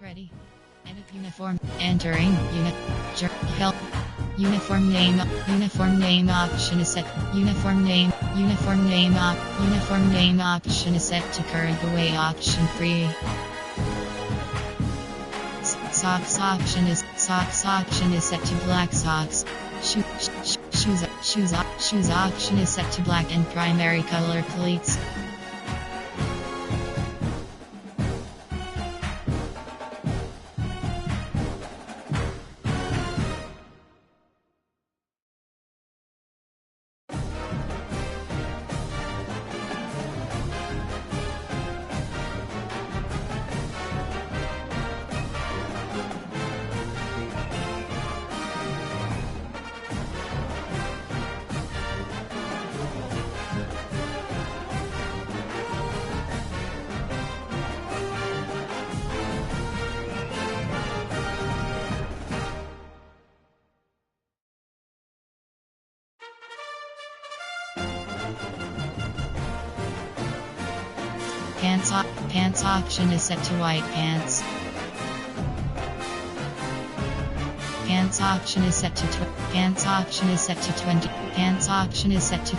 Ready. Edit uniform. Entering unit. Help. Uniform name. Uniform name option is set. Uniform name. Uniform name Uniform name option is set to current away option free. Socks option is set to black socks. Shoes option is set to black and primary color cleats. Pants option is set to white pants. Pants option is set to 20. Pants option is set to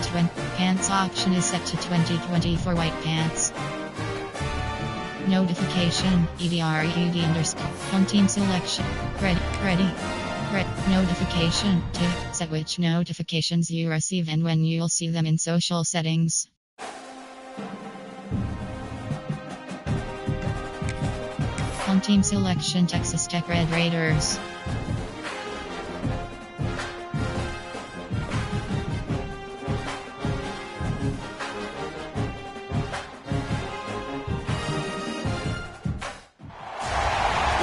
20 for white pants. Notification EDRED underscore home team selection. Ready. Notification to set which notifications you receive and when you'll see them in social settings. Home team selection Texas Tech Red Raiders. The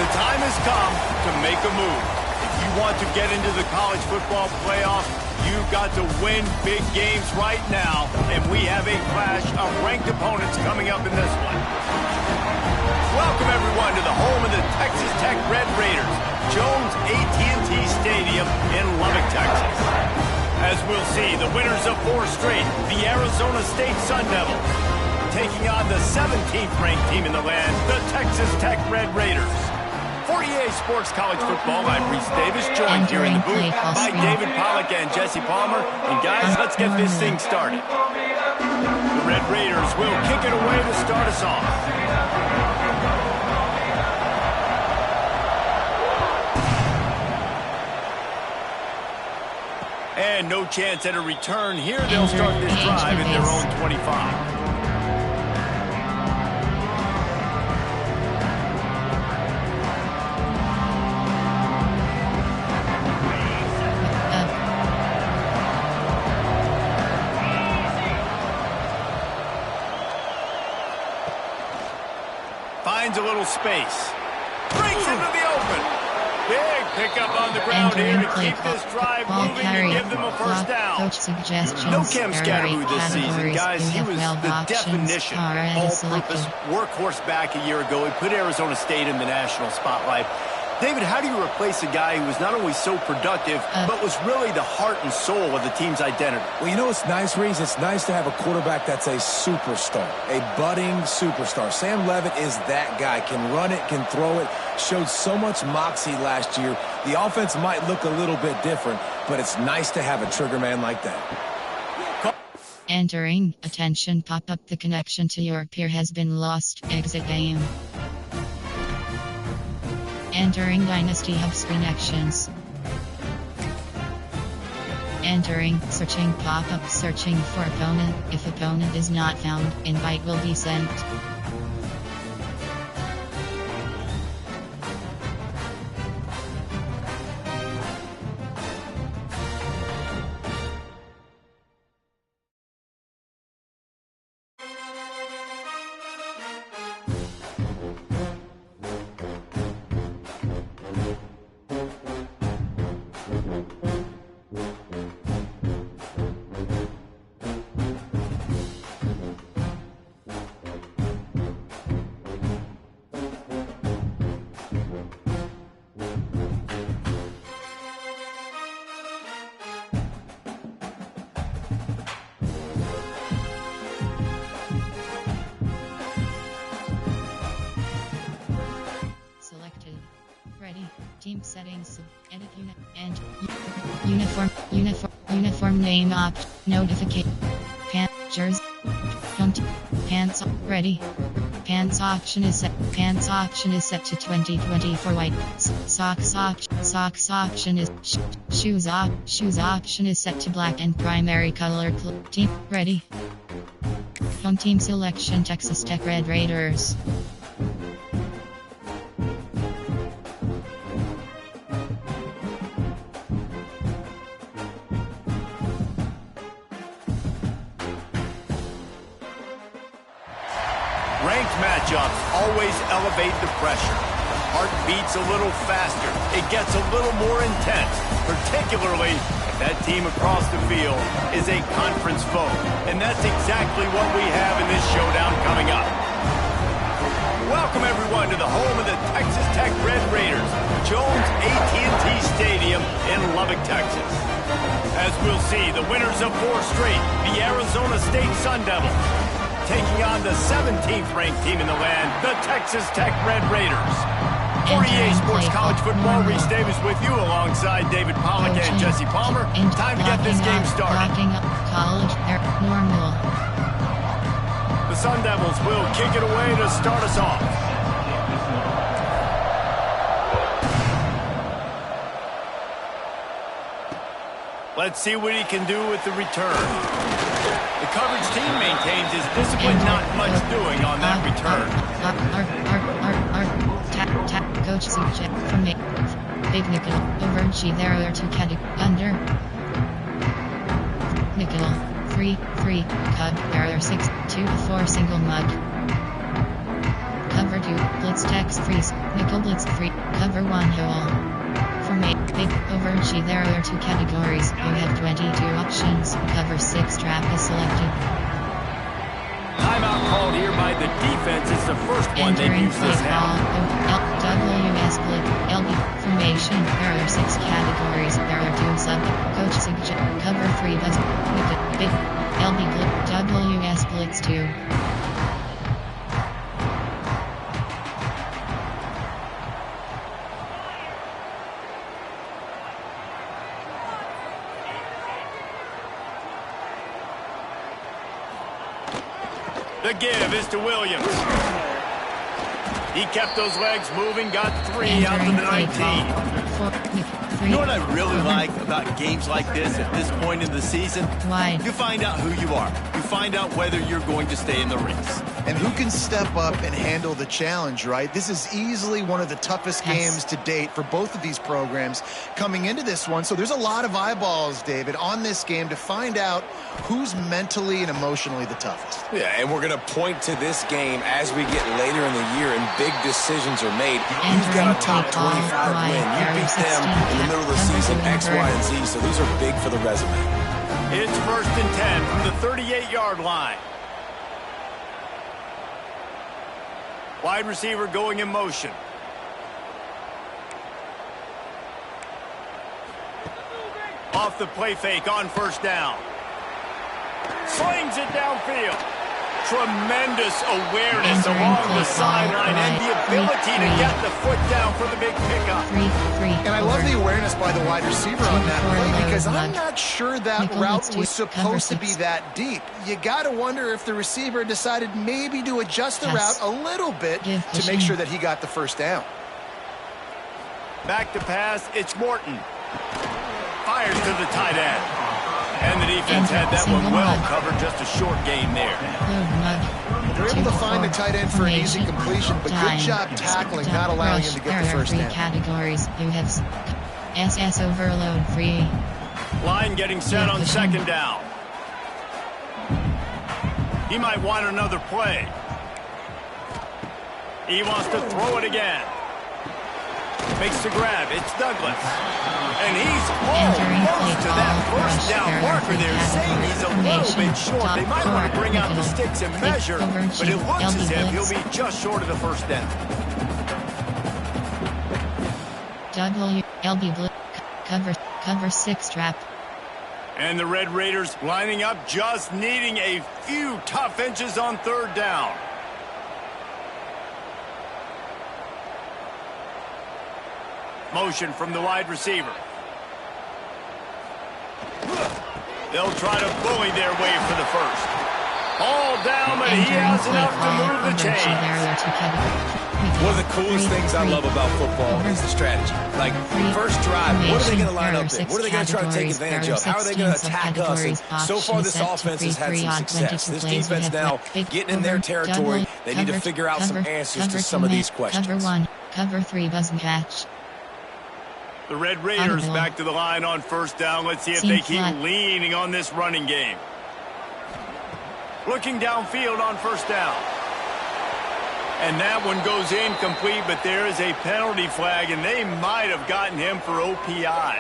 time has come to make a move. If you want to get into the college football playoff, you've got to win big games right now, and we have a clash of ranked opponents coming up in this one. Welcome, everyone, to the home of the Texas Tech Red Raiders, Jones AT&T Stadium in Lubbock, Texas. As we'll see, the winners of 4 straight, the Arizona State Sun Devils, taking on the 17th ranked team in the land, the Texas Tech Red Raiders. For EA Sports College Football, I'm Reese Davis, joined here in the booth by David Pollack and Jesse Palmer. And guys, let's get this thing started. The Red Raiders will kick it away to start us off. And no chance at a return here. They'll start this drive at their own 25. Finds a little space. Breaks into the open. Big pickup on the ground here to keep this drive moving and give them a first down. Coach suggestions. No Cam Scatteroo this season, guys. He was the definition all-purpose workhorse back a year ago. He put Arizona State in the national spotlight. David, how do you replace a guy who was not only so productive, but was really the heart and soul of the team's identity? Well, you know what's nice, Reese? It's nice to have a quarterback that's a superstar, a budding superstar. Sam Levitt is that guy. Can run it, can throw it, showed so much moxie last year. The offense might look a little bit different, but it's nice to have a trigger man like that. Entering. Attention, pop up. The connection to your peer has been lost. Exit game. Entering Dynasty Hub screen actions. Entering, searching pop-up, searching for opponent. If opponent is not found, invite will be sent. Team settings. Edit unit and uniform name option. Notification. Pants. Pants ready. Pants option is set. Pants option is set to 2020 for white. Socks option is shoes option is set to black and primary color. Team ready. Home team selection Texas Tech Red Raiders. Ranked matchups always elevate the pressure. The heart beats a little faster. It gets a little more intense, particularly if that team across the field is a conference foe. And that's exactly what we have in this showdown coming up. Welcome, everyone, to the home of the Texas Tech Red Raiders, Jones AT&T Stadium in Lubbock, Texas. As we'll see, the winners of 4 straight, the Arizona State Sun Devils, taking on the 17th ranked team in the land, the Texas Tech Red Raiders. For EA Sports College Football, Reese Davis with you alongside David Pollack and Jesse Palmer. Time to get this game started. College normal. The Sun Devils will kick it away to start us off. Let's see what he can do with the return. The coverage team maintains his discipline, not much doing on that return. Coach subject from me. Big nickel. Over G. There are 2 categories. Under. Nickel. 3. Cub. There are 6. 2 to 4 single mug. Cover 2. Blitz text freeze. Nickel blitz free. Cover 1 hole. From A. Big. Over G. There are 2 categories. You have 22 options. Cover 6 trap is selected. Timeout called here by the defense. It's the first one they've used this half. WS split. LB formation. There are 6 categories. There are 2 sub. Coach suggest. Cover 3 does. Big. LB WS blitz 2. The give is to Williams. He kept those legs moving, got 3 out to the 19. You know what I really like about games like this at this point in the season? Wide. You find out who you are. You find out whether you're going to stay in the race. And who can step up and handle the challenge, right? This is easily one of the toughest games to date for both of these programs coming into this one. So there's a lot of eyeballs, David, on this game to find out who's mentally and emotionally the toughest. Yeah, and we're going to point to this game as we get later in the year and big decisions are made. You've got a top 25 win. You beat them in the middle of the season, X, Y, and Z. So these are big for the resume. It's 1st and 10 from the 38-yard line. Wide receiver going in motion. Off the play fake on 1st down. Slings it downfield. Tremendous awareness along the sideline and the ability to get the foot down for the big pickup. And I love the awareness by the wide receiver on that play because I'm not sure that route was supposed to be that deep. You got to wonder if the receiver decided maybe to adjust the route a little bit to make sure that he got the 1st down. Back to pass, it's Morton. Fires to the tight end. And the defense had that one well covered, just a short gain there. They're able to find the tight end for an easy completion, but good job tackling, not allowing him to get the 1st down. Categories. You have SS overload free. Line getting set on 2nd down. He might want another play. He wants to throw it again. Makes the grab. It's Douglas. And he's almost to that 1st down marker there, saying he's a little bit short. They might want to bring out the sticks and measure, but it looks as if he'll be just short of the 1st down. LB blitz cover 6 trap. And the Red Raiders lining up, just needing a few tough inches on 3rd down. Motion from the wide receiver. They'll try to bully their way for the first. All down, but he has enough to move the chains. One of the coolest things I love about football is the strategy. Like, first drive, what are they going to line up in? What are they going to try to take advantage of? How are they going to attack us? And so far, this offense has had some success. This defense now getting in their territory. They need to figure out some answers to some of these questions. Cover 1, cover 3 buzz match. The Red Raiders back to the line on first down. Let's see if they keep leaning on this running game. Looking downfield on first down. And that one goes incomplete, but there is a penalty flag, and they might have gotten him for OPI.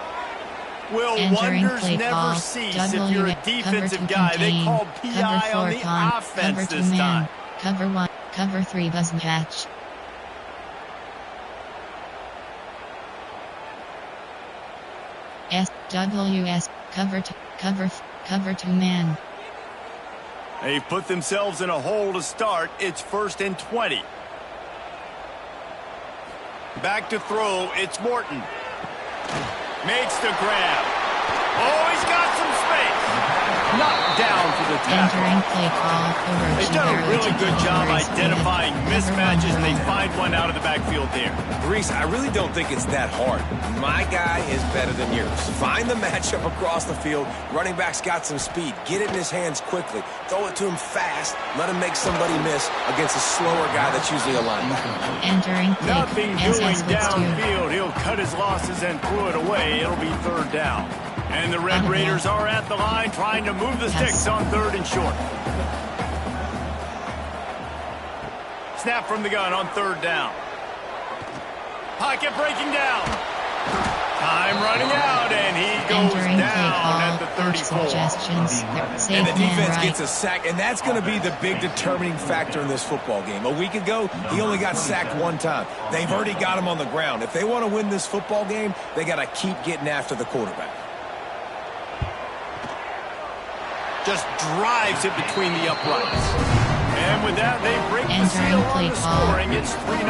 Will wonders never cease if you're a defensive guy? They called PI on the offense this time. Cover 1, cover 3 buzz match. SWS, cover 2 man. They've put themselves in a hole to start. It's 1st and 20. Back to throw. It's Morton. Makes the grab. Oh, he's got some space. Knocked down for the tackle. They've done a really good job identifying mismatches, and they find one out of the backfield there. Reese, I really don't think it's that hard. My guy is better than yours. Find the matchup across the field. Running back's got some speed. Get it in his hands quickly. Throw it to him fast. Let him make somebody miss against a slower guy that's usually a linebacker. Nothing doing downfield. He'll cut his losses and throw it away. It'll be 3rd down. And the Red Raiders are at the line trying to move the sticks on 3rd and short. Snap from the gun on 3rd down. Pocket breaking down. Time running out, and he goes down at the 34. And the defense gets a sack, and that's going to be the big determining factor in this football game. A week ago, he only got sacked 1 time. They've already got him on the ground. If they want to win this football game, they got to keep getting after the quarterback. Just drives it between the uprights. And with that, they break the seal on the scoring. It's 3-0.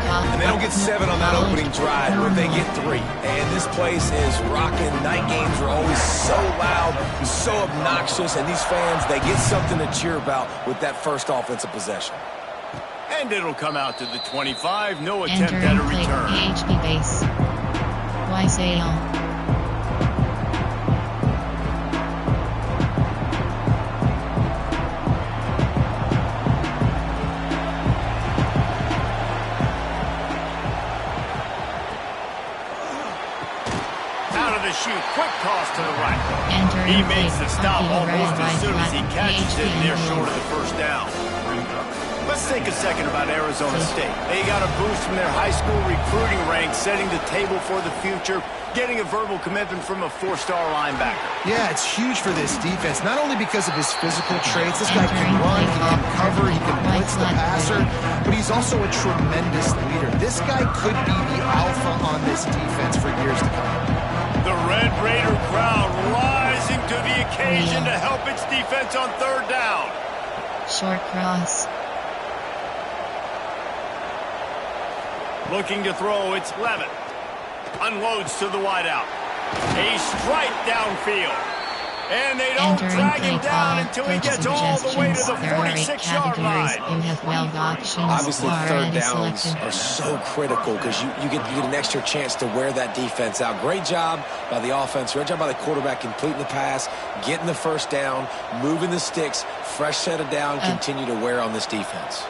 And they don't get 7 on that opening drive, but they get 3. And this place is rocking. Night games are always so loud, so obnoxious, and these fans, they get something to cheer about with that first offensive possession. And it'll come out to the 25. No attempt at a return. PHP base. YSAL. Shoot, quick toss to the right. He makes the stop almost as soon as he catches it, and they're short of the first down. Let's think a second about Arizona State. They got a boost from their high school recruiting ranks, setting the table for the future, getting a verbal commitment from a 4-star linebacker. Yeah, it's huge for this defense, not only because of his physical traits. This guy can run, he can cover, he can blitz the passer, but he's also a tremendous leader. This guy could be the alpha on this defense for years to come. The Red Raider crowd rising to the occasion to help its defense on 3rd down. Short cross. Looking to throw, it's Levitt. Unloads to the wideout. A strike downfield. And they don't drag him down until he gets all the way to the 46-yard line. Obviously, 3rd downs are so critical because you get an extra chance to wear that defense out. Great job by the offense. Great job by the quarterback completing the pass, getting the 1st down, moving the sticks, fresh set of down, continue to wear on this defense.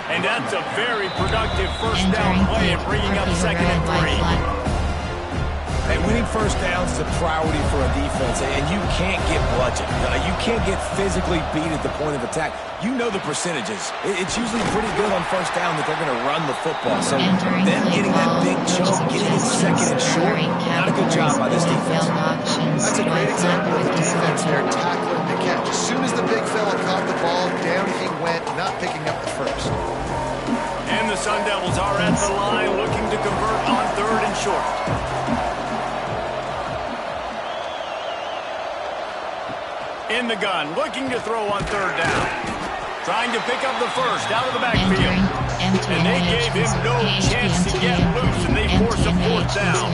And that's a very productive 1st down play and bringing up 2nd and 3. And winning 1st downs is a priority for a defense, and you can't get bludgeoned. You can't get physically beat at the point of attack. You know the percentages. It's usually pretty good on 1st down that they're going to run the football. So them getting that big chunk, getting it 2nd and short, not a good job by this defense. That's a great example of the defense there tackling the catch. As soon as the big fella caught the ball, down he went, not picking up the first. And the Sun Devils are at the line looking to convert on 3rd and short. In the gun, looking to throw on 3rd down. Trying to pick up the first out of the Entering backfield. And they gave him no chance to get loose, and they forced a fourth down.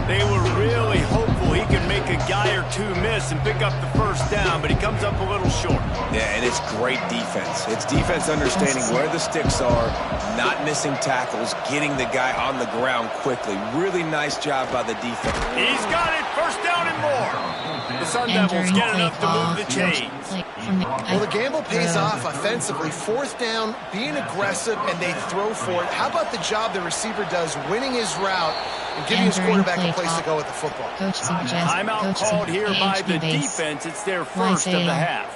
They were really hopeful he could make a guy or two miss and pick up the first down, but he comes up a little short. Yeah, and it's great defense. It's defense understanding where the sticks are, not missing tackles, getting the guy on the ground quickly. Really nice job by the defense. He's got it. First down and more. The Sun Devils get enough to move the chains. Well, the gamble pays off offensively. Fourth down, being aggressive, and they throw for it. How about the job the receiver does winning his route and giving his quarterback a place to go with the football? Timeout called here by the defense. It's their first of the half.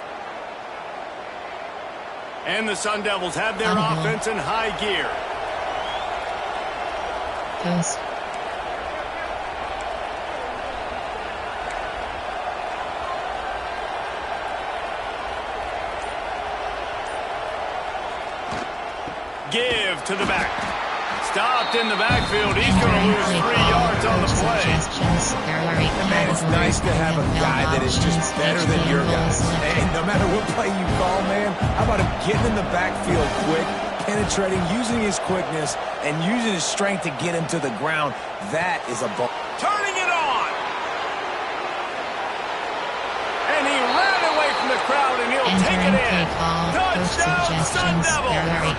And the Sun Devils have their offense in high gear. Ghost. Give to the back. Stopped in the backfield. He's going to lose 3 yards on the play. Man, it's nice to have a guy that is just better than your guys. Hey, no matter what play you call, man, how about him getting in the backfield quick, penetrating, using his quickness, and using his strength to get him to the ground. That is a ball. Turning it on. And he ran away from the crowd, and he'll take it in. Touchdown, Sun Devils.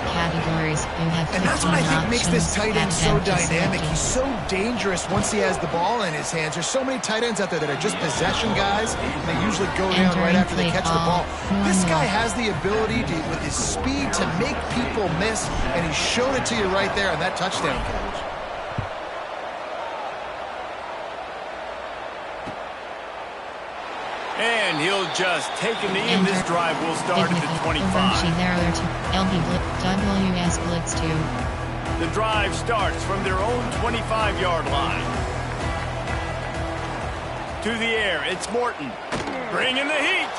And that's what I think makes this tight end so dynamic. He's so dangerous once he has the ball in his hands. There's so many tight ends out there that are just possession guys, and they usually go down right after they catch the ball. This guy has the ability to, with his speed, to make people miss, and he showed it to you right there on that touchdown catch. And he'll just take a knee, and this drive will start at the 25. WS Blitz 2. The drive starts from their own 25-yard line. To the air, it's Morton. Bringing the heat.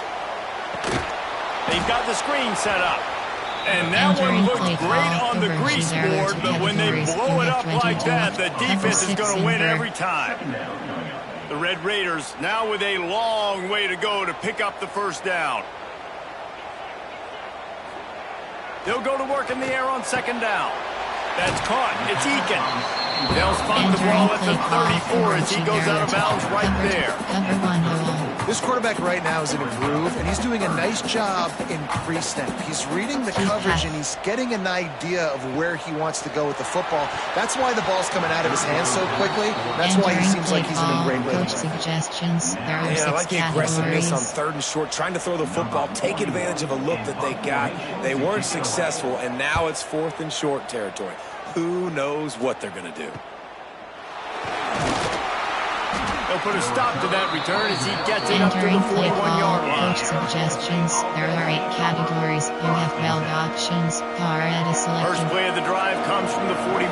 They've got the screen set up. And that one looked great on the grease board, but when they blow it up like that, the defense is going to win every time. The Red Raiders now with a long way to go to pick up the first down. They'll go to work in the air on second down. That's caught. It's Eakin. They'll spot the ball at the 34 as he goes out of bounds right there. This quarterback right now is in a groove, and he's doing a nice job in pre-snap. He's reading the coverage, and he's getting an idea of where he wants to go with the football. That's why the ball's coming out of his hands so quickly. That's why he seems like he's in a great rhythm. Yeah, I like the aggressiveness on third and short, trying to throw the football, take advantage of a look that they got. They weren't successful, and now it's fourth and short territory. Who knows what they're going to do? They'll put a stop to that return as he gets it up to the 41-yard line. Coach suggestions. There are 8 categories. You have 12 options. Car is selected. First play of the drive comes from the 41.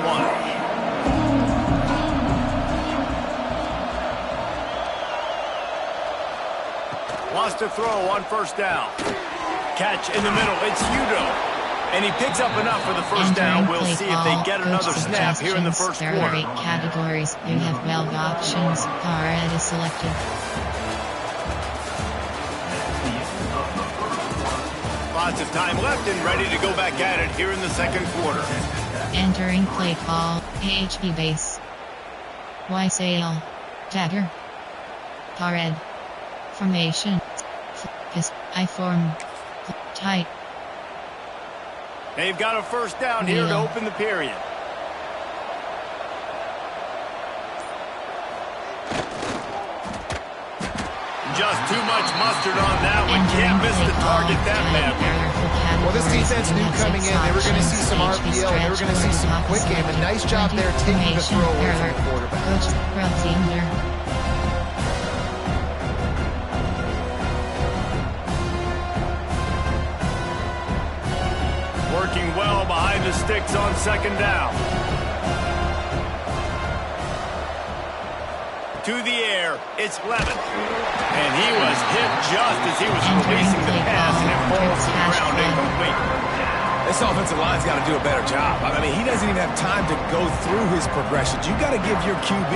Wants to throw on first down. Catch in the middle. It's Udo. And he picks up enough for the first down. We'll see if they get another snap here in the first quarter. There are 8 categories. You have 12 options. Car is selected. Lots of time left and ready to go back at it here in the second quarter. Entering play call. HP base. Y sail. Dagger. Car formation. Focus. I form. Tight. They've got a first down here to open the period. Just too much mustard on that one. Can't miss the target that badly. Well, this defense knew coming in they were going to see some RPO, and they were going to see some quick game. A nice job there taking the throw away from the quarterback. Working well behind the sticks on second down. To the air, it's Levin. And he was hit just as he was releasing the pass, and it falls to the ground incomplete. This offensive line's got to do a better job. I mean, he doesn't even have time to go through his progressions. You got to give your QB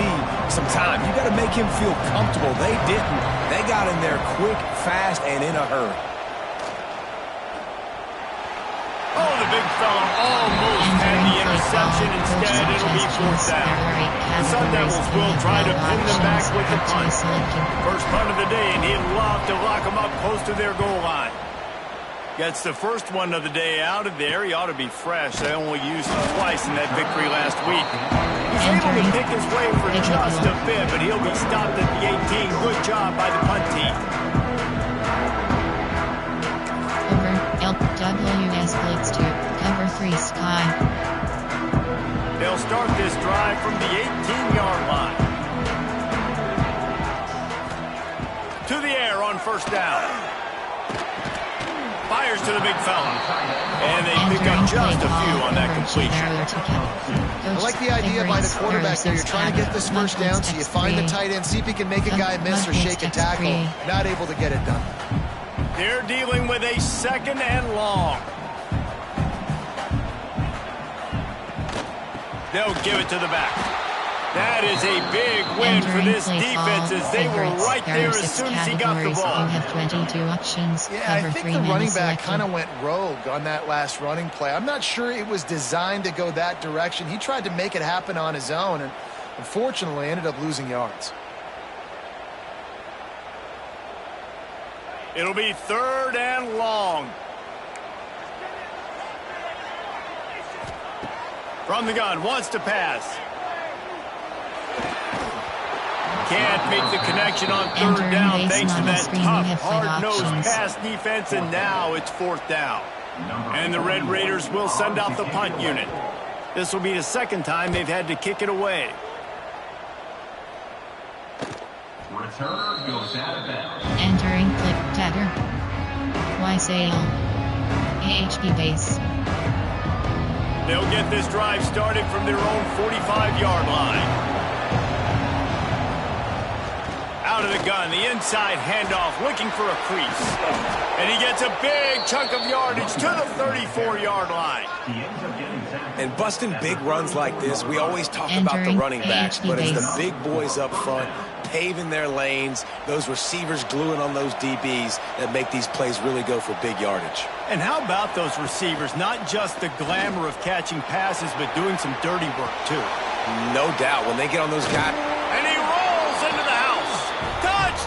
some time. You got to make him feel comfortable. They didn't. They got in there quick, fast, and in a hurry. big fella almost had the interception. Instead, it'll be fourth down. The Sun Devils will try to pin them back with the punt. First punt of the day, and he'd love to lock them up close to their goal line. Gets the first one of the day out of there. He ought to be fresh. They only used him twice in that victory last week. He's able to pick his way for just a bit, but he'll be stopped at the 18. Good job by the punt team. Over LWS Blitz 2, cover 3 Sky. They'll start this drive from the 18-yard line. To the air on first down. Fires to the big fella. And they pick up just a few on that completion. I like the idea by the quarterback there. You're trying to get this first down, so you find the tight end, see if he can make a guy miss or shake a tackle. Not able to get it done. They're dealing with a second and long. They'll give it to the back. That is a big win for this defense as they were right there as soon as he got the ball. You have 22 options. Yeah, I think the running back kind of went rogue on that last running play. I'm not sure it was designed to go that direction. He tried to make it happen on his own and unfortunately ended up losing yards. It'll be third and long. From the gun, wants to pass. Can't make the connection on third down thanks to that tough, hard-nosed pass defense, and now it's fourth down. And the Red Raiders will send out the punt unit. This will be the second time they've had to kick it away. Returner goes out of bounds. Entering click tagger. YSAL. AHP base. They'll get this drive started from their own 45-yard line. Out of the gun, the inside handoff, looking for a crease. And he gets a big chunk of yardage to the 34-yard line. And busting big runs like this, we always talk about the running backs, but it's the big boys up front, paving their lanes, those receivers gluing on those DBs that make these plays really go for big yardage. And how about those receivers? Not just the glamour of catching passes, but doing some dirty work, too. No doubt. When they get on those guys. And he rolls into the house.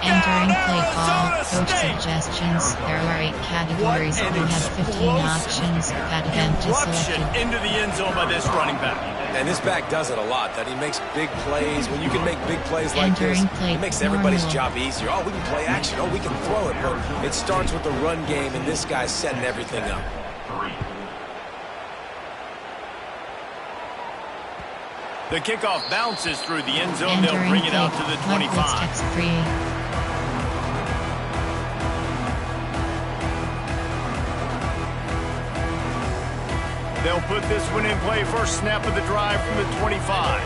Entering Touchdown, play call, Arizona coach State. suggestions. There are 8 categories. You have 15 options. Add them to Eruption select. into the end zone by this running back. And this back does it a lot, that he makes big plays. When you can make big plays like this, it makes everybody's job easier. Oh, we can play action. Oh, we can throw it. But it starts with the run game, and this guy's setting everything up. The kickoff bounces through the end zone. They'll bring it out to the 25. They'll put this one in play. First snap of the drive from the 25.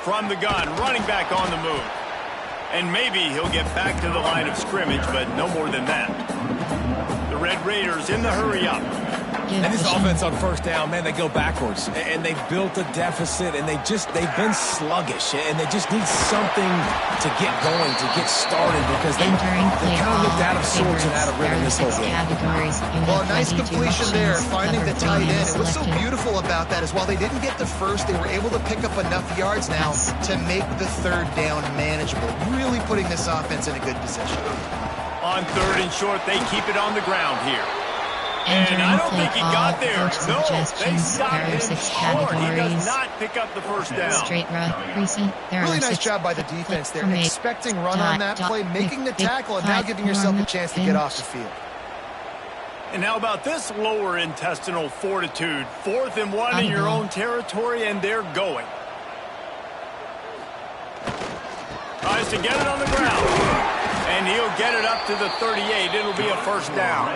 From the gun, running back on the move. And maybe he'll get back to the line of scrimmage, but no more than that. The Red Raiders in the hurry up. And this offense on first down, man, they go backwards. And they've built a deficit, and they've been sluggish. And they just need something to get going, to get started, because they kind of looked out of sorts and out of rhythm this whole game. Well, nice completion there, finding the tight end. And what's so beautiful about that is while they didn't get the first, they were able to pick up enough yards now to make the third down manageable. Really putting this offense in a good position. On third and short, they keep it on the ground here. And I don't think he got there. No, they stopped him short. He does not pick up the first down. Straight run, recent. Really nice job by the defense there. Expecting run on that play, making the tackle, and now giving yourself a chance to get off the field. And how about this lower intestinal fortitude? 4th and 1 in your own territory, and they're going. Tries to get it on the ground. And he'll get it up to the 38. It'll be a first down.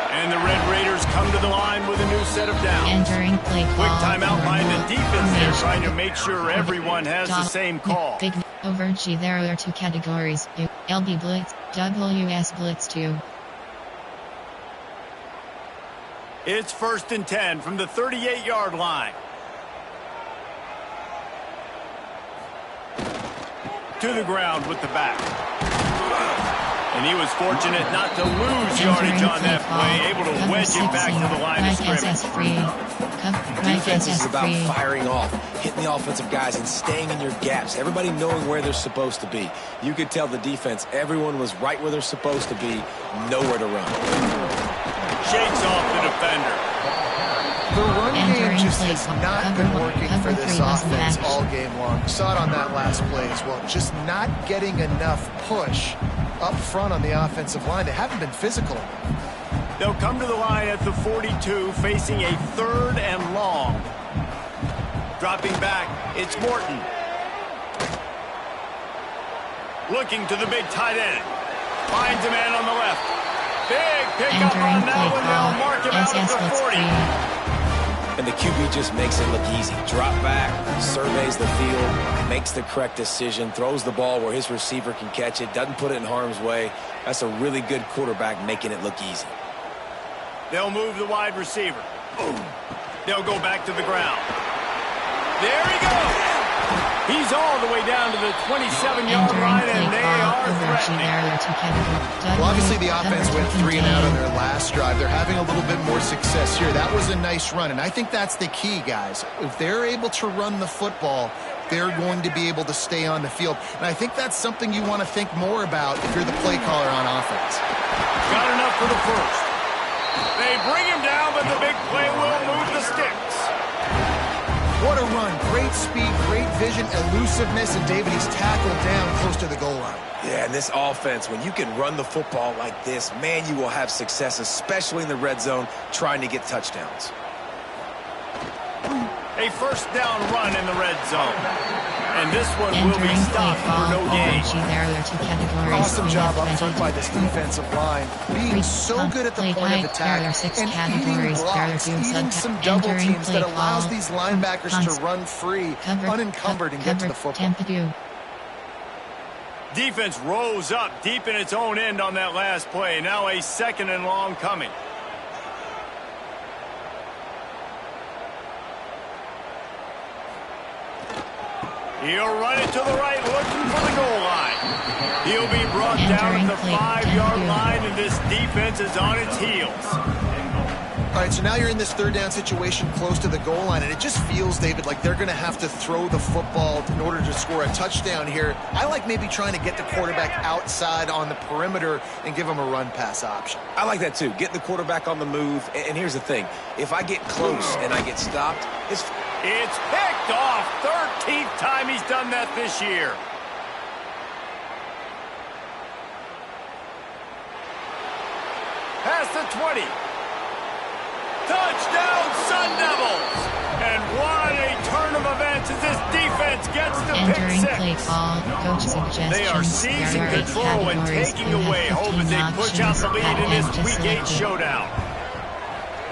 And the Red Raiders come to the line with a new set of downs. Entering play call. Quick timeout by the defense there, trying to make sure everyone has the same call. Big over G. There are 2 categories. LB Blitz, WS Blitz 2. It's 1st and 10 from the 38-yard line. To the ground with the back. And he was fortunate not to lose yardage on that play, able to wedge it back to the line of scrimmage. Defense is about firing off, hitting the offensive guys, and staying in your gaps. Everybody knowing where they're supposed to be. You could tell the defense, everyone was right where they're supposed to be, nowhere to run. Shakes off the defender. The run game just has not been working for this offense all game long. We saw it on that last play as well. Just not getting enough push up front on the offensive line. They haven't been physical. They'll come to the line at the 42, facing a 3rd and long. Dropping back, it's Morton. Looking to the big tight end. Finds a man on the left. Big pickup on that one. They'll mark him out at the 40. And the QB just makes it look easy. Drop back, surveys the field, makes the correct decision, throws the ball where his receiver can catch it, doesn't put it in harm's way. That's a really good quarterback making it look easy. They'll move the wide receiver. They'll go back to the ground. There he goes. He's all the way down to the 27-yard line, and they are threatening. Well, obviously the offense went 3 and out on their last drive. They're having a little bit more success here. That was a nice run, and I think that's the key, guys. If they're able to run the football, they're going to be able to stay on the field. And I think that's something you want to think more about if you're the play caller on offense. Got enough for the first. They bring him down, but the big play will move the sticks. What a run. Great speed, great vision, elusiveness, and David, he's tackled down close to the goal line. Yeah, and this offense, when you can run the football like this, man, you will have success, especially in the red zone, trying to get touchdowns. A first down run in the red zone. And this one will be stopped for no gain. Awesome job up front by this defensive line. Being so good at the point of attack and eating blocks, eating some double teams that allows these linebackers to run free, unencumbered, and get to the football. Defense rose up deep in its own end on that last play. Now a 2nd and long coming. He'll run it to the right, looking for the goal line. He'll be brought down at the 5-yard line, and this defense is on its heels. All right, so now you're in this 3rd down situation close to the goal line, and it just feels, David, like they're going to have to throw the football in order to score a touchdown here. I like maybe trying to get the quarterback outside on the perimeter and give him a run-pass option. I like that, too. Get the quarterback on the move. And here's the thing. If I get close and I get stopped, it's picked off. 13th time he's done that this year. Past the 20. Touchdown, Sun Devils! And what a turn of events as this defense gets the pick six. They are seizing control and taking away hope as they push out the lead in this Week 8 showdown.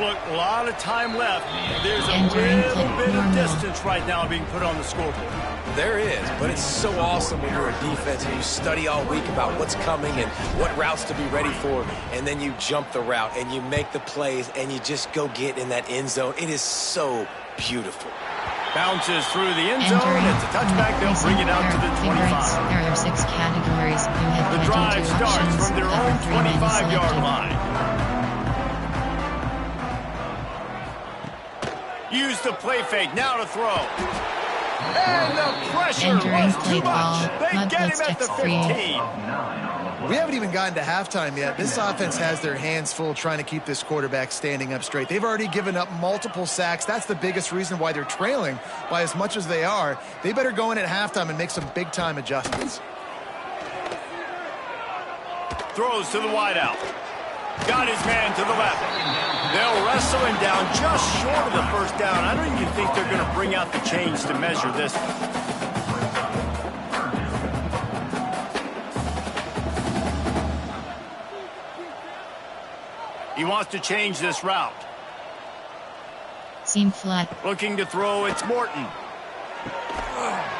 Look, a lot of time left. There's a little bit of distance right now being put on the scoreboard. There is, but it's so awesome when you're a defense and you study all week about what's coming and what routes to be ready for, and then you jump the route and you make the plays and you just go get in that end zone. It is so beautiful. Bounces through the end zone. It's a touchback. They'll bring it out to the 25. There are 6 categories. The drive starts from their own 25-yard line. Use the play fake. Now to throw. And the pressure was too much. They get him at the 15. We haven't even gotten to halftime yet. This offense has their hands full trying to keep this quarterback standing up straight. They've already given up multiple sacks. That's the biggest reason why they're trailing by as much as they are. They better go in at halftime and make some big-time adjustments. Throws to the wideout. Got his man to the left. They'll wrestle him down just short of the first down. I don't even think they're going to bring out the chains to measure this. He wants to change this route. Seam flat. Looking to throw, it's Morton.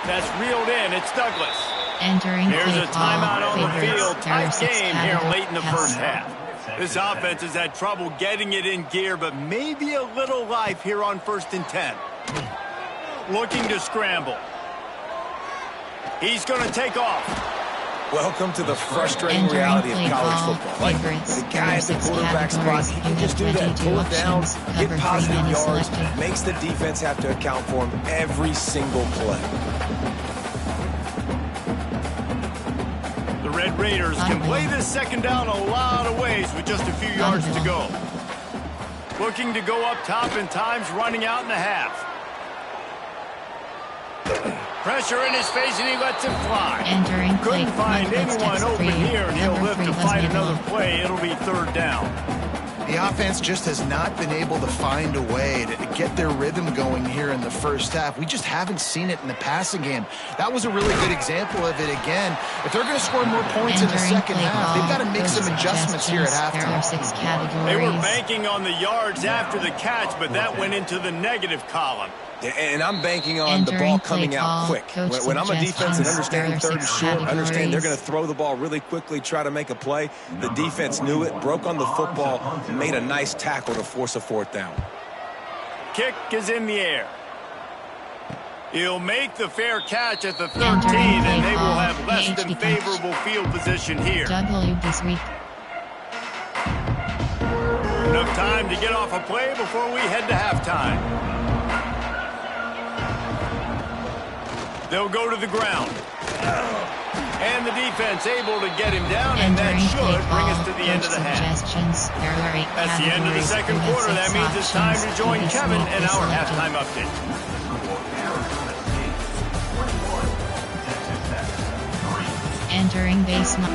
That's reeled in, it's Douglas. Entering There's a timeout on the field. Tight game here late in the first half. This offense has had trouble getting it in gear, but maybe a little life here on 1st and 10. Looking to scramble. He's going to take off. Welcome to the frustrating reality of college football. Like, the guy at the quarterback spot, he can just do that, pull it down, get positive yards, makes the defense have to account for him every single play. The Red Raiders can play this second down a lot of ways with just a few yards to go. Looking to go up top, and time's running out in the half. Pressure in his face, and he lets it fly. Couldn't find anyone open here, and he'll live to fight another play. It'll be third down. The offense just has not been able to find a way to get their rhythm going here in the first half. We just haven't seen it in the passing game. That was a really good example of it again. If they're going to score more points in the second half, they've got to make some adjustments here at halftime. They were banking on the yards after the catch, but that went into the negative column. And I'm banking on the ball coming out quick. When I'm a defense and understanding third and short, understand they're going to throw the ball really quickly, try to make a play. The defense knew it, broke on the football, made a nice tackle to force a fourth down. Kick is in the air. He'll make the fair catch at the 13, and they will have less than favorable field position here. This week. Enough time to get off a play before we head to halftime. They'll go to the ground. And the defense able to get him down, and that should bring us to the end of the half. That's the end of the second quarter. That means it's time to join Kevin and our halftime update. Entering baseline.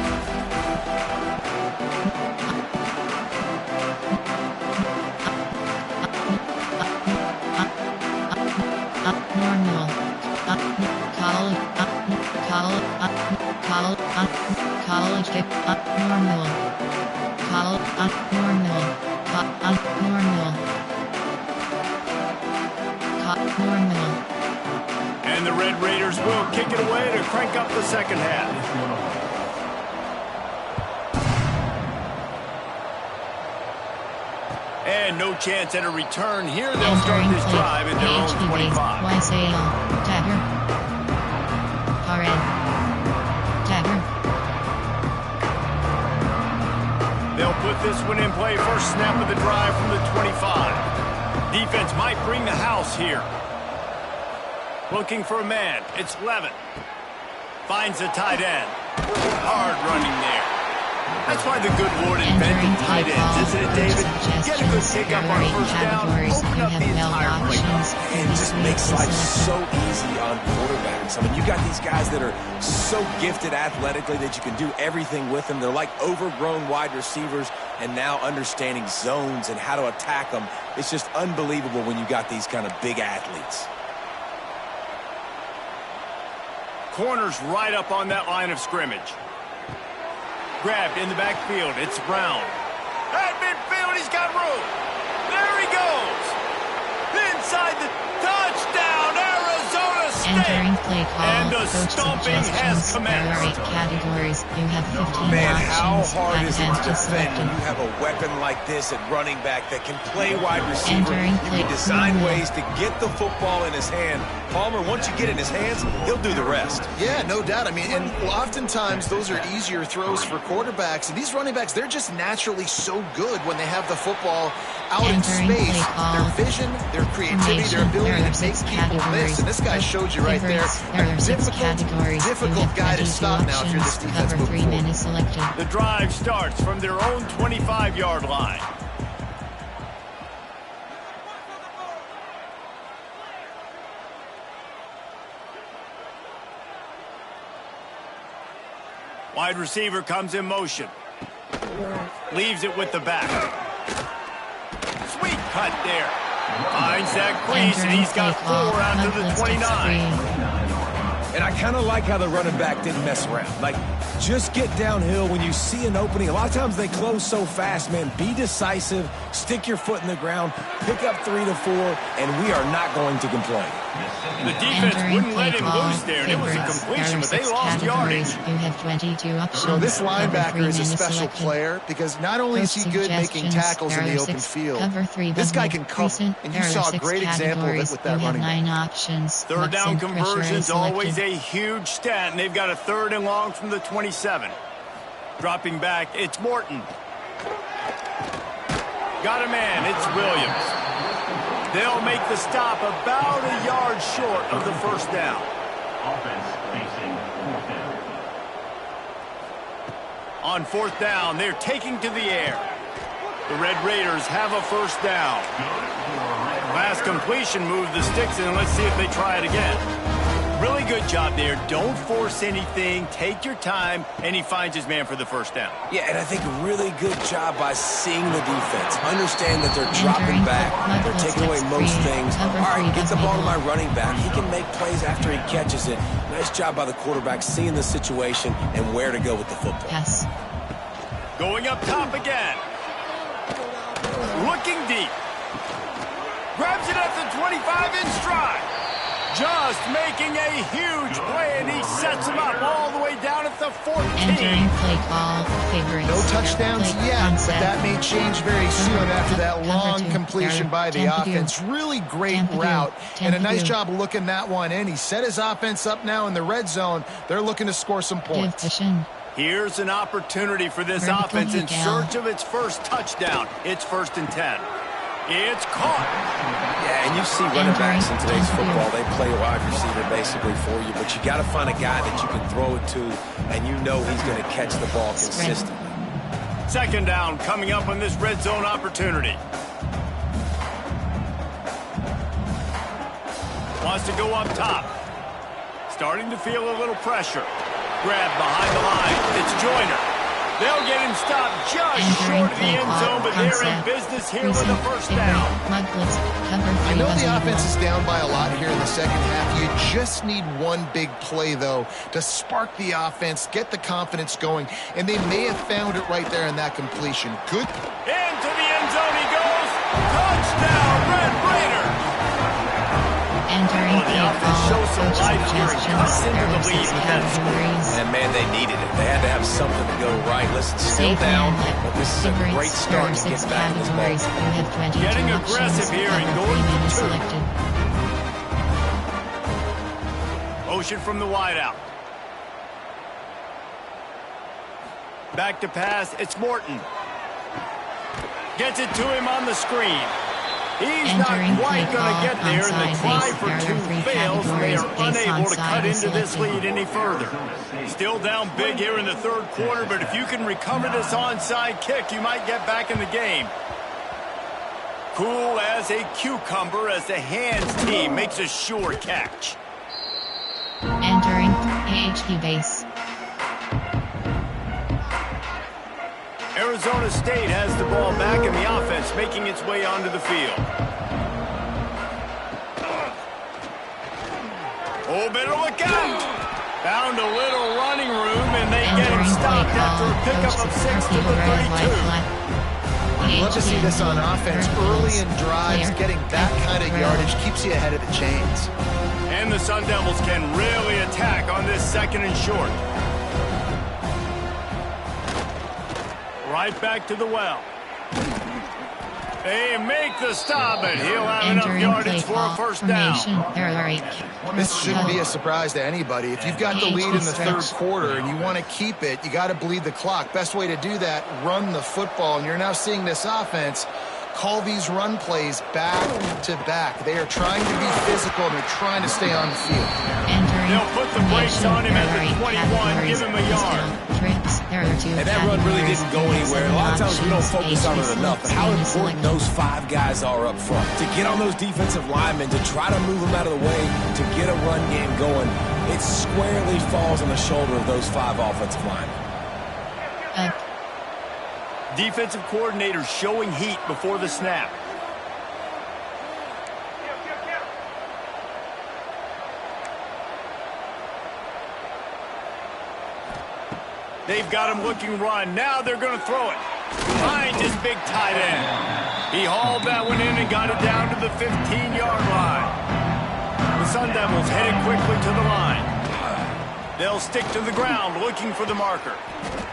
Normal. College kick up normal. Normal. Normal. And the Red Raiders will kick it away to crank up the second half. And no chance at a return here. They'll start this drive at their own 25. Tagger. They'll put this one in play. First snap of the drive from the 25. Defense might bring the house here. Looking for a man. It's Levin. Finds the tight end. Hard running there. That's why the good Lord invented tight ends, isn't it, David? Get a good kick up on first down, open up the entire playbook. It just makes life so easy on quarterbacks. I mean, you got these guys that are so gifted athletically that you can do everything with them. They're like overgrown wide receivers, and now understanding zones and how to attack them. It's just unbelievable when you got these kind of big athletes. Corners right up on that line of scrimmage. Grabbed in the backfield. It's Brown. At midfield, he's got room. There he goes. Inside the touchdown, Arizona State. Entering play call. And the stomping has commenced. Categories. You have 15 Man, options. how hard is it to defend selected. when you have a weapon like this at running back that can play wide receiver? Entering You can play. design ways to get the football in his hand. Palmer, once you get it in his hands, he'll do the rest. Yeah, no doubt. I mean, and oftentimes those are easier throws for quarterbacks. And these running backs, they're just naturally so good when they have the football out in space. Their vision, their creativity, their ability to make people miss. And this guy showed you right there. A difficult guy to stop now if you're this defense moving forward. The drive starts from their own 25-yard line. Wide receiver comes in motion. Leaves it with the back. Sweet cut there. Finds that crease, and he's got 4 out to the 29. And I kind of like how the running back didn't mess around. Like, just get downhill when you see an opening. A lot of times they close so fast, man. Be decisive, stick your foot in the ground, pick up 3 to 4, and we are not going to complain. The defense wouldn't let him loose there, and it was a completion, but they lost yardage. You have 22 options. So this linebacker is a special player because not only is he good making tackles in the open field, this guy can cover, and you saw a great example of it with that running back. 9 options. Third down conversion's always a huge stat, and they've got a 3rd and long from the 27. Dropping back, it's Morton. Got a man, it's Williams. They'll make the stop about a yard short of the 1st down. Offense facing 4th down. On 4th down, they're taking to the air. The Red Raiders have a 1st down. Last completion moved the sticks, and let's see if they try it again. Really good job there. Don't force anything. Take your time, and he finds his man for the 1st down. Yeah, and I think a really good job by seeing the defense. Understand that they're dropping back. They're taking away most things. All right, get the ball to my running back. He can make plays after he catches it. Nice job by the quarterback seeing the situation and where to go with the football. Yes. Going up top again. Looking deep. Grabs it at the 25 in stride. Just making a huge play, and he sets him up all the way down at the 14. Entering play call. Favorites. No touchdowns yet, but that may change very soon after that long completion by the offense. Really great route, and a nice job looking that one in. He set his offense up now in the red zone. They're looking to score some points. Here's an opportunity for this offense in search of its 1st touchdown. It's 1st and 10. It's caught. Yeah, and you see running backs in today's football, they play wide receiver basically for you, but you got to find a guy that you can throw it to, and you know he's going to catch the ball consistently. 2nd down coming up on this red zone opportunity. Wants to go up top. Starting to feel a little pressure. Grab behind the line. It's Joyner. They'll get him stopped just short of the end zone, but they're in business here with the 1st down. I know the offense is down by a lot here in the 2nd half. You just need one big play, though, to spark the offense, get the confidence going, and they may have found it right there in that completion. Good. Into the end zone he goes. Touchdown, Red Raiders. Entering the offense shows some life here and cuts into the lead with that score. And, man, they needed it. They had to have something to go right. Listen, still down, but this is a great start to get back in this ball. Getting aggressive here and going for 2. Motion from the wideout. Back to pass. It's Morton. Gets it to him on the screen. He's not quite going to get there, and the try for 2 fails, and they are unable to cut into this lead any further. Still down big here in the 3rd quarter, but if you can recover this onside kick, you might get back in the game. Cool as a cucumber as the hands team makes a sure catch. Entering AHQ base. Arizona State has the ball back in the offense, making its way onto the field. Oh, better look out! Found a little running room, and they get him stopped after a pickup of 6 to the 32. Love to see this on offense. Early in drives, getting that kind of yardage keeps you ahead of the chains. And the Sun Devils can really attack on this 2nd and short. Right back to the well. They make the stop, and he'll have enough yardage for a 1st down. This shouldn't be a surprise to anybody. If you've got the lead in the 3rd quarter and you want to keep it, you got to bleed the clock. Best way to do that, run the football. And you're now seeing this offense call these run plays back to back. They are trying to be physical, and they're trying to stay on the field. They'll put the brakes on him at the 21, give him a yard. And that run really didn't go anywhere. A lot of times we don't focus on it enough, but how important those 5 guys are up front. To get on those defensive linemen, to try to move them out of the way, to get a run game going, it squarely falls on the shoulder of those 5 offensive linemen. Defensive coordinator showing heat before the snap. They've got him looking run. Now they're going to throw it. Finds his big tight end. He hauled that one in and got it down to the 15-yard line. The Sun Devils headed quickly to the line. They'll stick to the ground looking for the marker.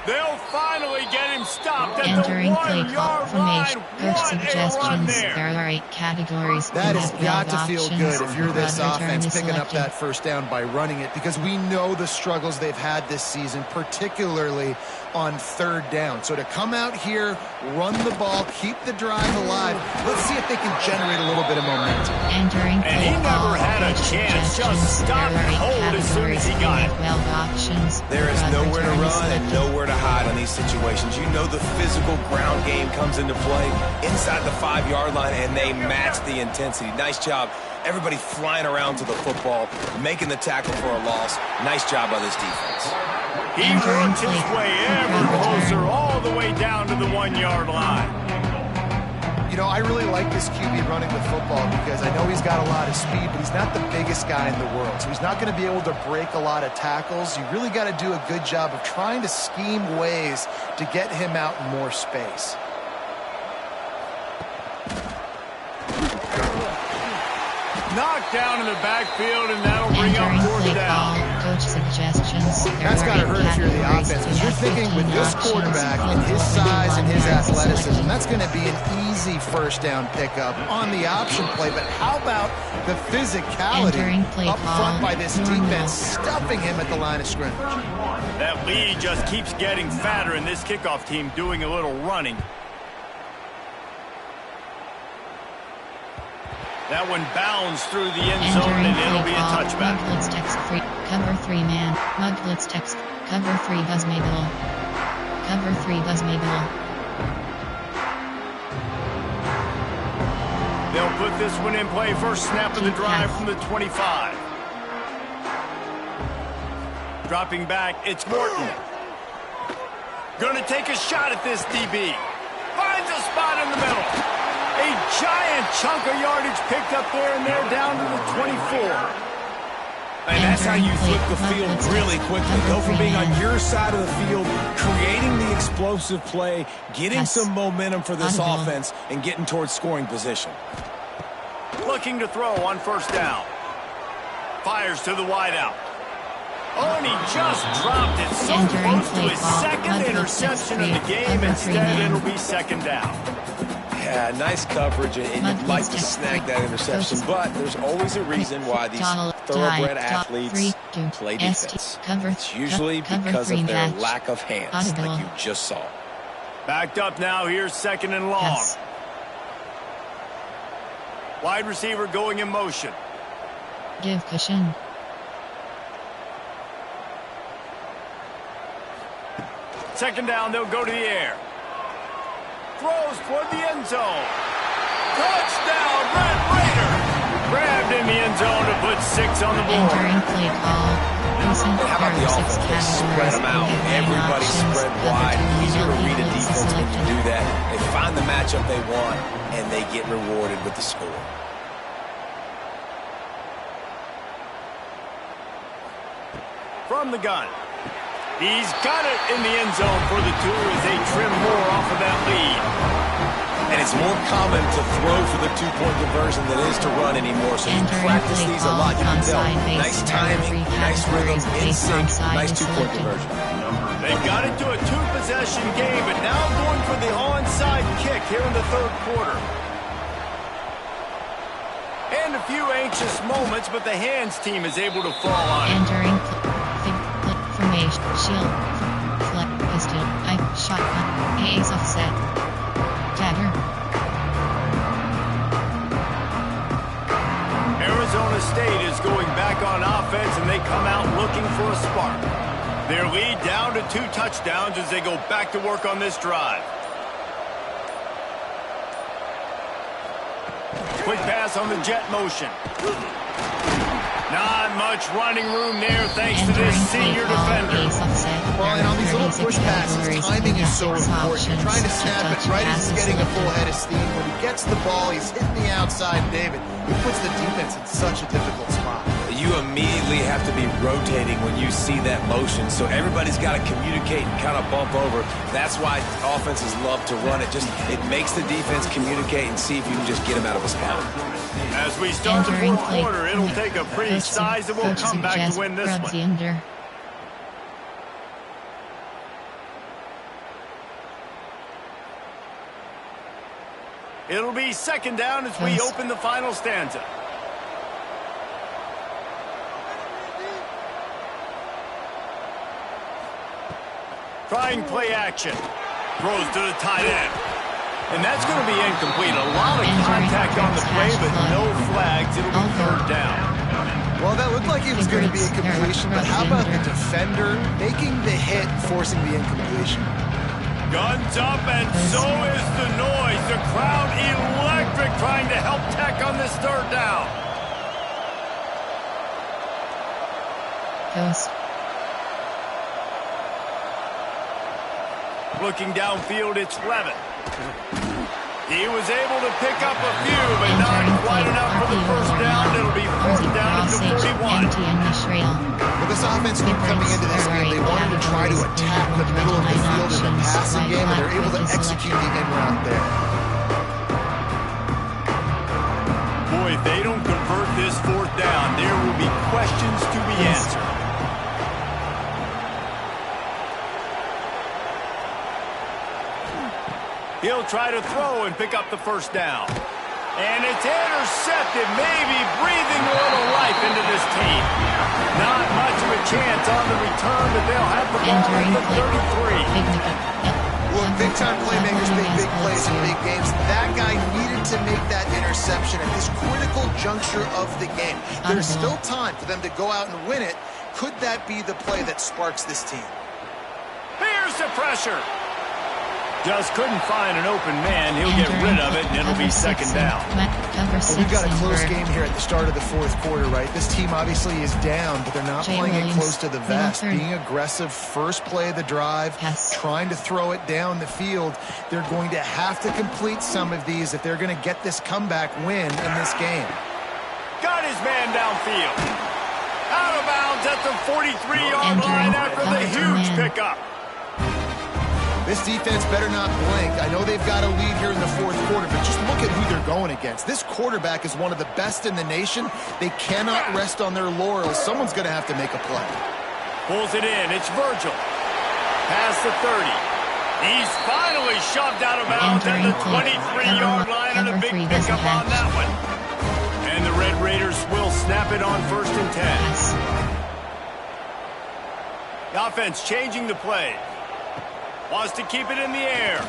They'll finally get him stopped at Entering the play call 1-yard line. formation. For What a run suggestions, there. there are 8 categories. That You has have got 12 to feel options. good if you're this Punt return offense is picking up selected. that first down by running it, because we know the struggles they've had this season, particularly on third down. So to come out here, run the ball, keep the drive alive, let's see if they can generate a little bit of momentum. Entering And play he call. never had a Coach chance. suggestions. Just stopped There are 8 cold as soon as categories. he You got have it. 12 options. There is Punt nowhere to return is run and selected. nowhere to hide on these situations. You know the physical ground game comes into play inside the 5-yard line, and they match the intensity. Nice job. Everybody flying around to the football, making the tackle for a loss. Nice job by this defense. He Entering works his play way call. ever Punt closer, return. all the way down to the 1-yard line. You know, I really like this QB running the football because I know he's got a lot of speed, but he's not the biggest guy in the world. So he's not going to be able to break a lot of tackles. You really got to do a good job of trying to scheme ways to get him out in more space. Knocked down in the backfield, and that'll bring up Entering fourth play down. call. Coach suggestions. There That's are got to 8 hurt if you're the categories. offense, because You you're have thinking with 15 this options. quarterback and his Field goal size and his 21 yards is athleticism, selected. that's going to be an easy first down pickup on the option play. But how about the physicality Entering play up front call. by this defense, stuffing him at the line of scrimmage? That lead just keeps getting fatter, and this kickoff team doing a little running. That one bounds through the end zone, Entering and play it'll be a call. touchback. Mugblitz text free. Cover 3 man. Mugblitz text. Cover 3 buzz middle. Cover 3 buzz middle. They'll put this one in play. First snap of the Deep drive half. from the 25. Dropping back, it's Morton. Gonna take a shot at this DB. Finds a spot in the middle. A giant chunk of yardage picked up there, and they're down to the 24. And that's how you flip the field really quickly. Go from being on your side of the field, creating the explosive play, getting some momentum for this offense, and getting towards scoring position. Looking to throw on first down. Fires to the wideout. Oh, and he just dropped it so Entering close to play his call. second Mugblitz interception of the text game. free. Cover 3 Instead, man. it'll be second down. Yeah, nice coverage, and you'd like to snag that interception, but there's always a reason why these thoroughbred athletes play defense. It's usually because of their lack of hands, like you just saw. Backed up now, here's second and long. Pass. Wide receiver going in motion. Give cushion. Second down, they'll go to the air. Throws toward the end zone. Touchdown, Red Raider! Grabbed in the end zone to put 6 on the board. Entering play call. Listen, How about the there are 6 offense? They spread them out. Everybody spread wide. Easier to read a defense when you do that. They find the matchup they want, and they get rewarded with the score. From the gun. He's got it in the end zone for the 2 as they trim more off of that lead. And it's more common to throw for the 2-point conversion than it is to run anymore. So you practice these a lot. You can tell. Nice timing, nice rhythm, in sync, nice 2-point conversion. They got into a 2-possession game, but now going for the onside kick here in the third quarter. And a few anxious moments, but the hands team is able to fall on it. Entering formation. Shield. Flex. Pistol. Shotgun. Ace offset. Dagger. Arizona State is going back on offense, and they come out looking for a spark. Their lead down to 2 touchdowns as they go back to work on this drive. Quick pass on the jet motion. Not much running room there thanks to this senior defender. Well, and on these little push passes, timing is so important. You're trying to snap it right as he's getting a full head of steam. When he gets the ball, he's hitting the outside. David, he puts the defense in such a difficult spot. You immediately have to be rotating when you see that motion, so everybody's got to communicate and kind of bump over. That's why offenses love to run it. It makes the defense communicate and see if you can just get him out of a spot. As we start the Entering fourth play. quarter, it'll take a pretty sizable comeback to win this one. Under. It'll be second down as we open the final stanza. Trying play action. Throws to the tight end. And that's going to be incomplete. A lot of contact on the play, but no flags. It'll be third down. Well, that looked like it was going to be a completion, but how about the defender making the hit, forcing the incompletion? Guns up, and so is the noise. The crowd electric, trying to help Tech on this third down. Ghost. Looking downfield, it's Levitt. He was able to pick up a few, but not quite enough for the first down. It'll be fourth down at the 41. Well, this offense knew coming into this game, they wanted to try to attack the middle of the field in the passing game, and they're able to execute the in route there. Boy, if they don't convert this fourth down, there will be questions to be answered. He'll try to throw and pick up the first down. And it's intercepted, maybe breathing a little life into this team. Not much of a chance on the return, but they'll have the ball at the 33. Look, big-time playmakers make big plays in big games. That guy needed to make that interception at this critical juncture of the game. There's still time for them to go out and win it. Could that be the play that sparks this team? Here's the pressure. Just couldn't find an open man. He'll get rid of it, and it'll be second down. Well, we've got a close game here at the start of the fourth quarter, right? This team obviously is down, but they're not playing it close to the vest. Being aggressive, first play of the drive, trying to throw it down the field. They're going to have to complete some of these if they're going to get this comeback win in this game. Got his man downfield. Out of bounds at the 43-yard line after the huge pickup. This defense better not blink. I know they've got a lead here in the fourth quarter, but just look at who they're going against. This quarterback is one of the best in the nation. They cannot rest on their laurels. Someone's going to have to make a play. Pulls it in. It's Virgil. Past the 30. He's finally shoved out of bounds at the 23-yard line, and a big pickup on that one. And the Red Raiders will snap it on 1st and 10. The offense changing the play. Wants to keep it in the air.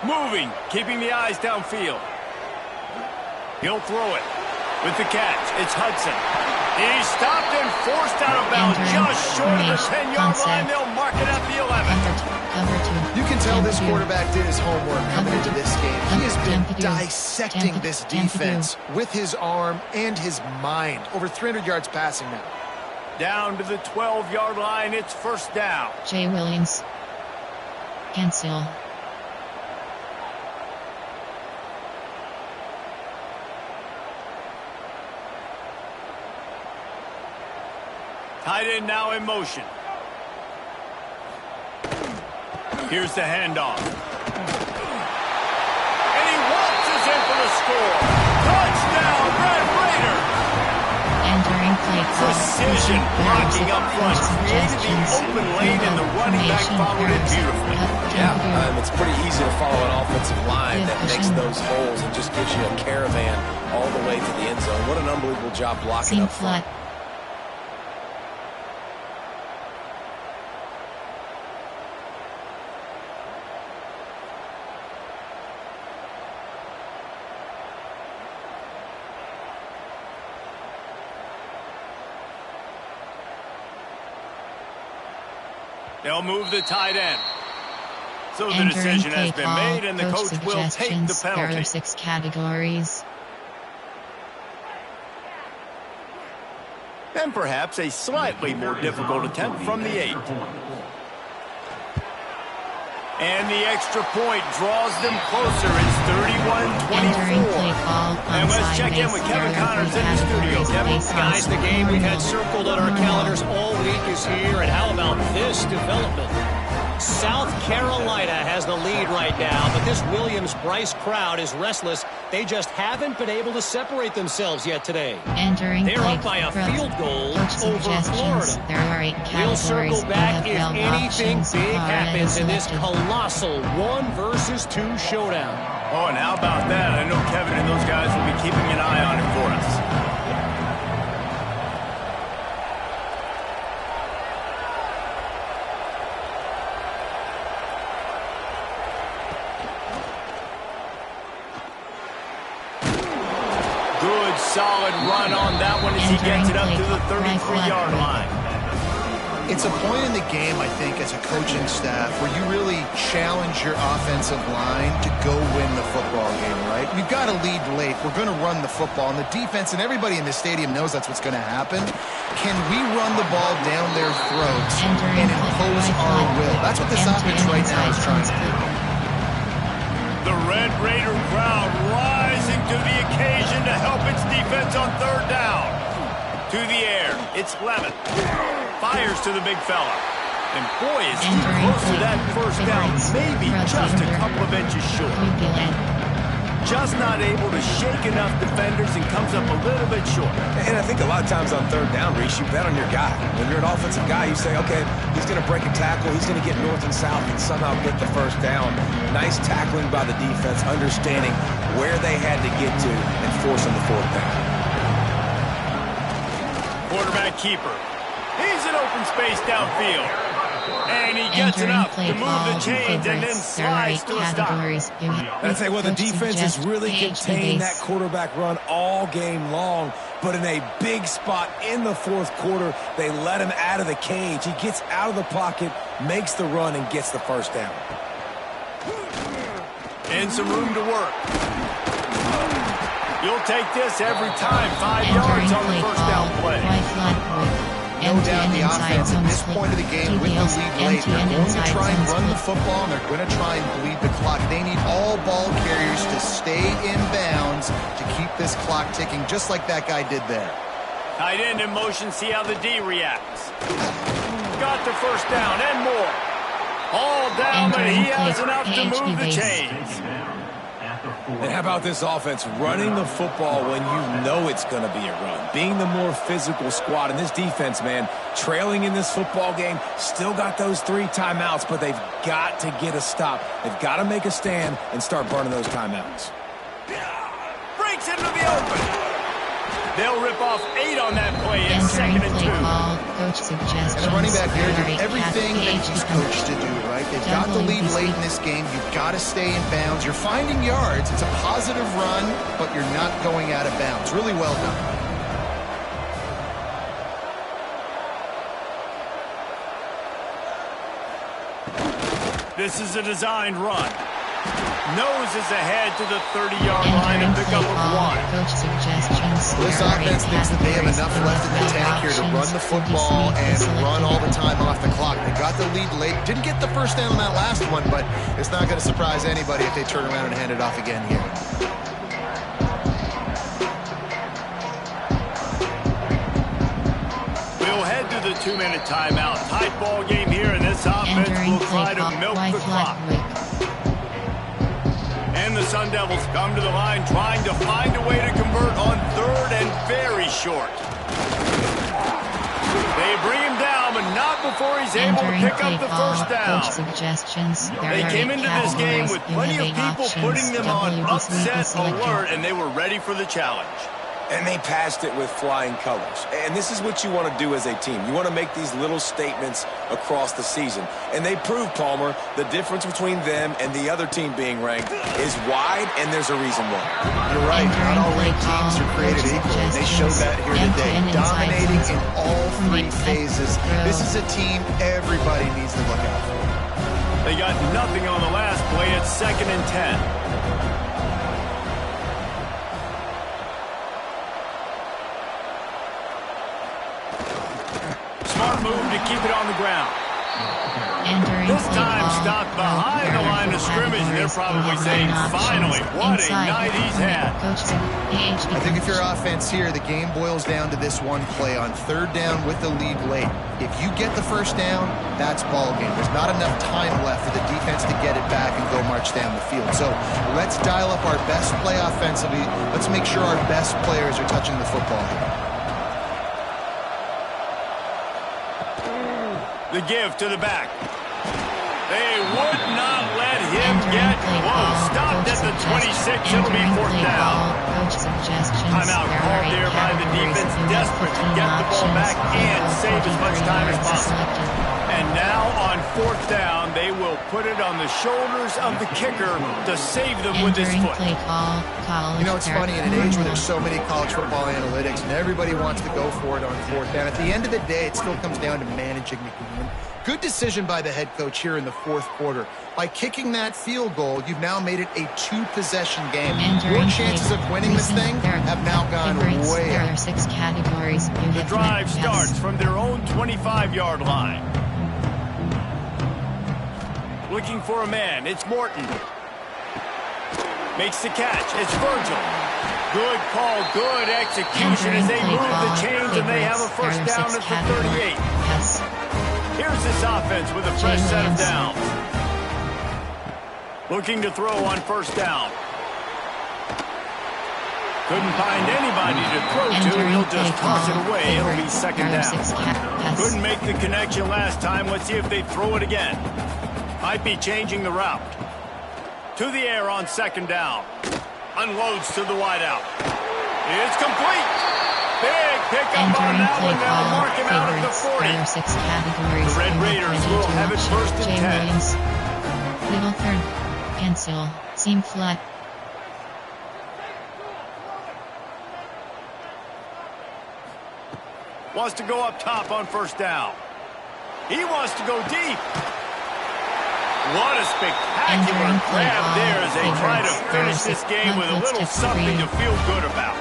Moving, keeping the eyes downfield. He'll throw it. With the catch, it's Hudson. He's stopped and forced out of bounds just short of the 10-yard line. They'll mark it at the 11. You can tell this quarterback did his homework coming into this game. He has been dissecting this defense with his arm and his mind. Over 300 yards passing now. Down to the 12-yard line, it's first down. Jay Williams. Cancel. Tight end now in motion. Here's the handoff. And he waltzes in for the score. Touchdown, Red Raider! Entering play call. Precision blocking up front. Created the open lane, and the running back followed it beautifully. Yeah, it's pretty easy to follow an offensive line that makes those holes and just gives you a caravan all the way to the end zone. What an unbelievable job blocking up front. They'll move the tight end. So the decision has been made, and the coach will take the penalty. There are 6 categories. And perhaps a slightly more difficult attempt from the 8. And the extra point draws them closer. It's 31-24. And let's check in with Kevin Connors in the studio. Kevin, guys, the game we've had circled on our calendars all week. break is here, and how about this development? South Carolina has the lead right now, but this Williams-Brice crowd is restless. They just haven't been able to separate themselves yet today. They're up by a field goal over Florida. There are 8 categories. We'll circle back if NFL anything options big happens in this selected. colossal 1 versus 2 showdown. Oh, and how about that? I know Kevin and those guys will be keeping an eye on it for us. Good, solid run on that one as he gets it up to the 33-yard line. It's a point in the game, I think, as a coaching staff where you really challenge your offensive line to go win the football game, right? We've got to lead late. We're going to run the football, and the defense and everybody in the stadium knows that's what's going to happen. Can we run the ball down their throats and impose our will? That's what this offense right now is trying to do. The Red Raider crowd rising to the occasion to help its defense on 3rd down. To the air, it's Levitt. Fires to the big fella. And boy, is he close to that first down. Maybe just a couple of inches short. Just not able to shake enough defenders and comes up a little bit short. And I think a lot of times on 3rd down, Reese, you bet on your guy. When you're an offensive guy, you say, okay, he's going to break a tackle, he's going to get north and south and somehow get the first down. Nice tackling by the defense, understanding where they had to get to and forcing the 4th down. Quarterback keeper. He's in open space downfield. And he gets it up to move the chains and then slides to a stop. I'd say, well, the defense has really contained that quarterback run all game long, but in a big spot in the 4th quarter, they let him out of the cage. He gets out of the pocket, makes the run, and gets the first down. And some room to work. You'll take this every time. 5 yards on the first down play. No doubt the offense at this point of the game with the lead late, they're going to try and run the football and they're going to try and bleed the clock. They need all ball carriers to stay in bounds to keep this clock ticking, just like that guy did there. Tight end in motion, see how the D reacts. Got the first down and more. All down, but he has enough to move the chains. And how about this offense running the football when you know it's going to be a run? Being the more physical squad. And this defense, man, trailing in this football game, still got those 3 timeouts, but they've got to get a stop. They've got to make a stand and start burning those timeouts. Breaks into the open. They'll rip off 8 on that play. It's 2nd and 2. Coach suggestions. And the running back here did everything that he's coached to do, right? They've got the lead late in this game. You've got to stay in bounds. You're finding yards. It's a positive run, but you're not going out of bounds. Really well done. This is a designed run. Noses ahead to the 30-yard line and pick up a 1. Coach suggestions. This offense thinks that they have enough left in the tank here to run the football and run all the time off the clock. They got the lead late. Didn't get the first down on that last one, but it's not going to surprise anybody if they turn around and hand it off again here. We'll head to the 2-minute timeout. Tight ball game here, and this offense will try to milk the clock. And the Sun Devils come to the line trying to find a way to convert on 3rd and very short. They bring him down, but not before he's able to pick up the first down. They came into this game with plenty of people putting them on upset alert, and they were ready for the challenge. And they passed it with flying colors. And this is what you want to do as a team. You want to make these little statements across the season. And they proved, Palmer, the difference between them and the other team being ranked is wide, and there's a reason why. You're right. Not all ranked teams are created equal. They showed that here today. Dominating in all 3 phases. This is a team everybody needs to look out for. They got nothing on the last play. It's 2nd and 10. Smart move to keep it on the ground. Entering This play time call, stopped behind the line of scrimmage. They're probably saying, finally, what a night he's had. I think if you're offense here, the game boils down to this one play on third down with the lead late. If you get the first down, that's ball game. There's not enough time left for the defense to get it back and go march down the field. So let's dial up our best play offensively. Let's make sure our best players are touching the football here. The give to the back. They would not let him get close. Stopped at the 26. It'll be fourth down. Timeout called there by the defense, desperate to get the ball back and save as much time as possible. And now on fourth down, they will put it on the shoulders of the kicker to save them with his foot. You know, it's funny, in an age where there's so many college football analytics and everybody wants to go for it on fourth down, at the end of the day, it still comes down to managing the game. Good decision by the head coach here in the fourth quarter. By kicking that field goal, you've now made it a two-possession game. Your chances of winning this thing have now gone way up. There are 6 categories. The drive starts from their own 25-yard line. Looking for a man. It's Morton. Makes the catch. It's Virgil. Good call. Good execution as they move the chains and they have a first down at the 38. Yes. Here's this offense with a fresh set of downs. Looking to throw on first down. Couldn't find anybody to throw to. He'll just toss it away. It'll be second down. Couldn't make the connection last time. Let's see if they throw it again. Might be changing the route. To the air on second down. Unloads to the wideout. It's complete. Big pickup on that one. That'll mark him out at the 40. The Red Raiders will have it first and 10. Little third. Pencil. Seam flat. Wants to go up top on first down. He wants to go deep. What a spectacular grab there as they try to finish this game with a little something to feel good about.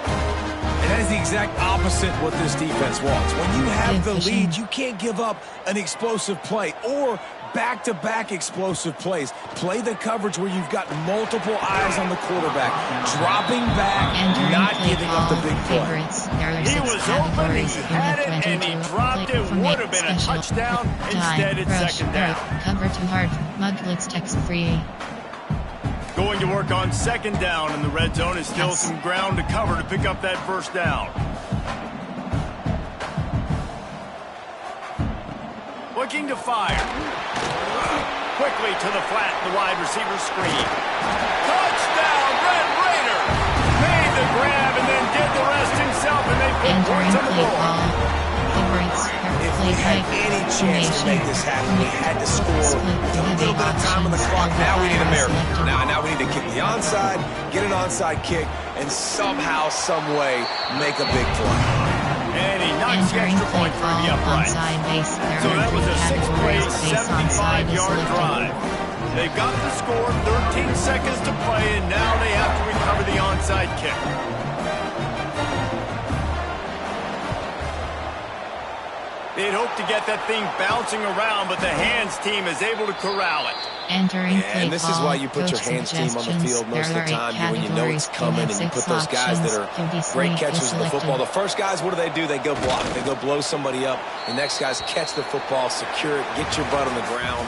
And that is the exact opposite what this defense wants. When you have the lead, you can't give up an explosive play or back-to-back explosive plays. Play the coverage where you've got multiple eyes on the quarterback, dropping back, not giving up the big play. He was open, he had it, and he dropped it. Would have been a touchdown. Instead, it's second down. Cover too hard. Mudblitz text free. Going to work on second down in the red zone. Is still some ground to cover to pick up that first down. Looking to fire. Quickly to the flat, the wide receiver screen. Touchdown, Red Raider! Made the grab and then did the rest himself, and they put points on the board. If we had any chance to make this happen, we had to score with a little bit of time on the clock. Now we need a miracle. Now we need to kick the onside, get an onside kick, and somehow, some way, make a big play. And he knocks the extra point for the upright. So that was a 6-play, 75-yard drive. They've got the score, 13 seconds to play, and now they have to recover the onside kick. They'd hoped to get that thing bouncing around, but the hands team is able to corral it. And this is why you put your hands team on the field most of the time, when you know it's coming, and you put those guys that are great catchers of the football. The first guys, what do? They go block. They go blow somebody up. The next guys catch the football, secure it, get your butt on the ground.